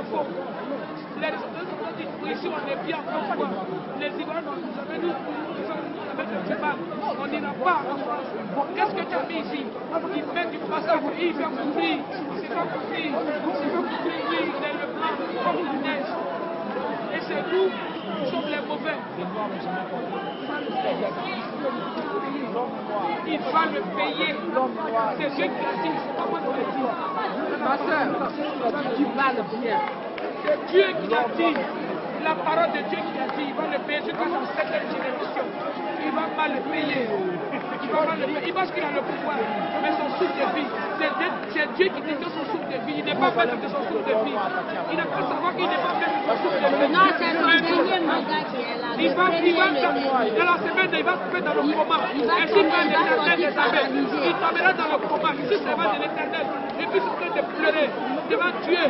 c'est faux. Les résultats ont dit, ici on est bien, pourquoi les Ivoiriens nous avaient nous avec le cheval, on n'ira pas en France. Qu'est-ce que tu as mis ici? Il met du passage, il fait couvrir, c'est pas couvrir, oui, il est le blanc, comme la neige. Et c'est nous, nous sommes les mauvais. Il va le payer. C'est Dieu qui a dit, c'est pas moi qui l'ai dit. Ma soeur, tu parles bien. C'est Dieu qui l'a dit. La parole de Dieu qui a dit, il va le payer jusqu'à sa 7e génération. Il va mal le payer. Il pense qu'il a le pouvoir, mais son souffle de vie, c'est Dieu qui dit que son souffle de vie, il n'est pas maître de son souffle de vie. Il n'a pas savoir qu'il n'est pas maître de son souffle de vie. Non, c'est son dernier mandat qui est là. Dans la semaine, il va se mettre dans le coma. Et s'il va l'éternel des abeilles, il tombera dans le coma. Si c'est va de l'éternel, et puis il est en train de pleurer devant Dieu,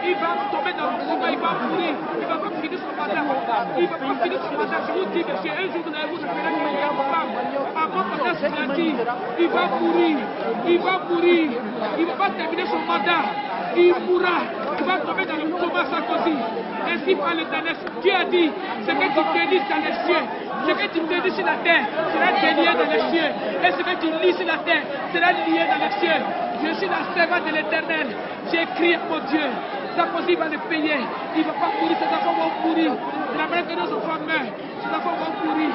il va tomber dans le coma, il va mourir. Il ne va pas finir son mandat. Il ne va pas finir son mandat. Je vous dis, monsieur, un jour vous allez vous appeler qu'il est capable. Avant peut-être ce qu'il a dit, il va mourir. Il va mourir. Il ne va pas terminer son mandat. Il mourra. Il va tomber dans le coma Sarkozy. Ainsi par l'éternel. Dieu a dit, ce que tu te dis dans les cieux, ce que tu te dis sur la terre sera délié dans les cieux. Et ce que tu lis sur la terre sera lié dans les cieux. Je suis la servante de l'éternel. J'ai crié à mon Dieu. Sarkozy va le payer. Il ne va pas mourir. Ses enfants vont mourir. De la manière que nos enfants meurent, ses enfants vont mourir.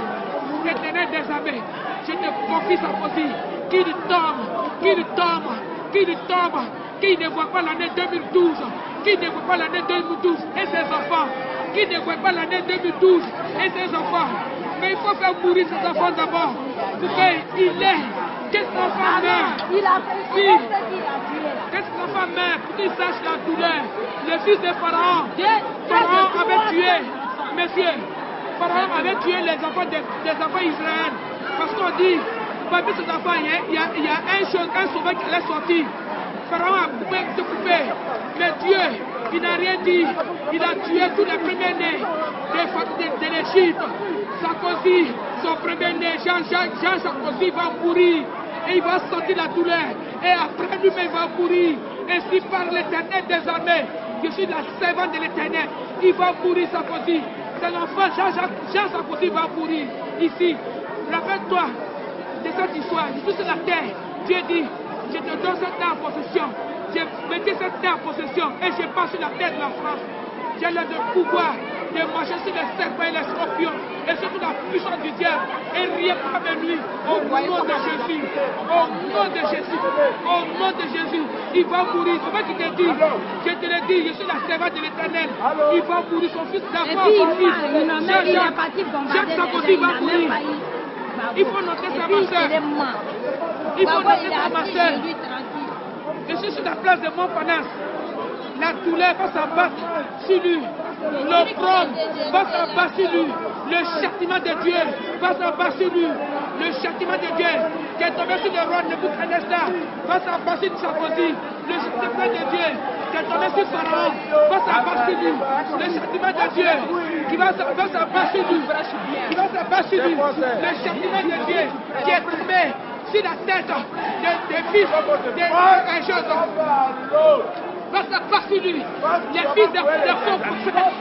L'éternel des armées, je te confie Sarkozy. Qu'il tombe, qu'il tombe, qu'il tombe, qu'il ne voit pas l'année 2012, qu'il ne voit pas l'année 2012 et ses enfants, qu'il ne voit pas l'année 2012 et ses enfants. Mais il faut faire mourir ses enfants d'abord, pour qu'il ait, qu'est-ce que l'enfant meurt, qu'est-ce que l'enfant meurt, pour qu'il sache la douleur. Le fils de Pharaon, Pharaon avait tué, messieurs, Pharaon avait tué les enfants des enfants israéliens, parce qu'on dit, parmi ces enfants, il y a un sauveur qui allait sortir. Pharaon a coupé, mais Dieu, il n'a rien dit. Il a tué tous les premiers-nés de l'Égypte. Sarkozy, son premier-né, Jean Sarkozy va mourir. Et il va sentir la douleur. Et après lui-même, il va mourir. Ainsi par l'éternel des armées. Je suis la servante de l'éternel. Il va mourir, Sarkozy. C'est l'enfant, Jean Sarkozy va mourir. Ici, rappelle-toi de cette histoire. Je suis sur la terre. Dieu dit, je te donne cette terre en possession. J'ai mis cette terre en possession et je passe sur la terre de la France. J'ai le pouvoir de marcher sur les serpents et les scorpions et surtout la puissance du diable. Et rien pas de lui. Au nom de Jésus. Au nom de Jésus. Au nom de Jésus. Il va mourir. C'est moi qui te dis. Je te le dis. Je suis la servante de l'éternel. Il va mourir. Son fils d'abord. Son fils. Jacques Sarkozy va mourir. Il faut noter ça, ma soeur. Il faut noter ça, ma soeur. Je suis sur la place de Montparnasse. La douleur va s'abattre sur lui. L'opprobre va s'abattre sur lui. Le châtiment de Dieu va s'abattre sur lui. Le châtiment de Dieu qui est tombé sur le roi Nebuchadnezzar va s'abattre sur Sarkozy. Le châtiment de Dieu qui est tombé sur Pharaon va s'abattre sur lui. Le châtiment de Dieu qui va s'abattre sur lui. Qui va s'abattre sur lui. Le châtiment de Dieu qui est tombé sur la tête des fils des jeunes va s'abattre sur lui. Les fils des faux prophètes.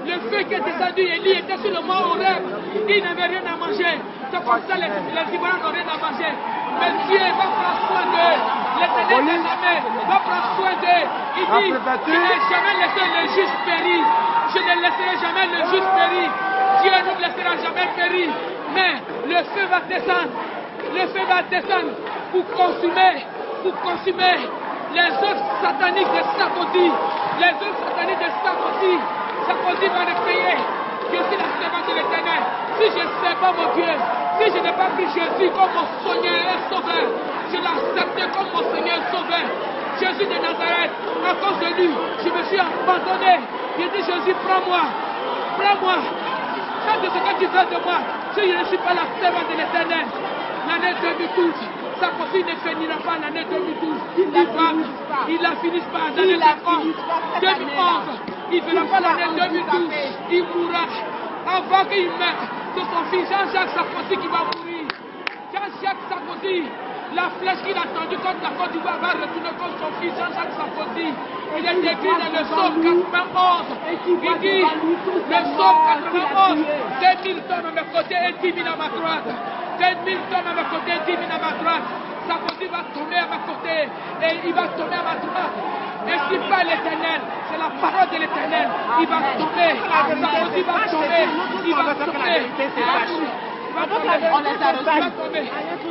Le feu qui est descendu, Élie était sur le mont Horeb. Il n'avait rien à manger. C'est comme ça les Ivoiriens n'ont rien à manger. Mais Dieu va prendre soin d'eux. L'éternel des armées va prendre soin d'eux. Il dit, je n'ai jamais laissé le juste périr. Je ne laisserai jamais le juste périr. Dieu ne laissera jamais périr. Mais le feu va descendre. Le feu va descendre pour consumer les œuvres sataniques de Sarkozy. Les œuvres sataniques de Sarkozy. Sarkozy va le payer. Je suis la servante de l'éternel. Si je ne sais pas mon Dieu, si je n'ai pas pris Jésus comme mon Seigneur et Sauveur, je l'accepte comme mon Seigneur et Sauveur. Jésus de Nazareth, à cause de lui, je me suis abandonné. J'ai dit, Jésus, prends-moi. Prends-moi. Fais de ce que tu veux de moi. Si je ne suis pas la servante de l'éternel, l'année 2012, Sarkozy ne finira pas l'année 2012. Il a fini par l'année 2011. Il ne fera pas l'année 2012. Il mourra. Avant qu'il meure, c'est son fils Jean-Jacques Sarkozy qui va mourir. Jean-Jacques Sarkozy, La flèche qu'il a tendue contre la Côte d'Ivoire va retourner contre son fils Jean-Jacques Sarkozy. Il est écrit dans le psaume 91. Il dit, le psaume 91, 2000 tonnes à mes côtés et 10 000 à ma droite. 2000 tonnes à mes côtés et 10 000 à ma droite. Sarkozy va tomber à ma côté et il va tomber à ma droite. Ainsi pas l'Éternel, c'est la parole de l'Éternel. Il va tomber, Sarkozy va tomber, il va tomber. On les a reçus.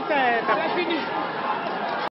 C'est fini.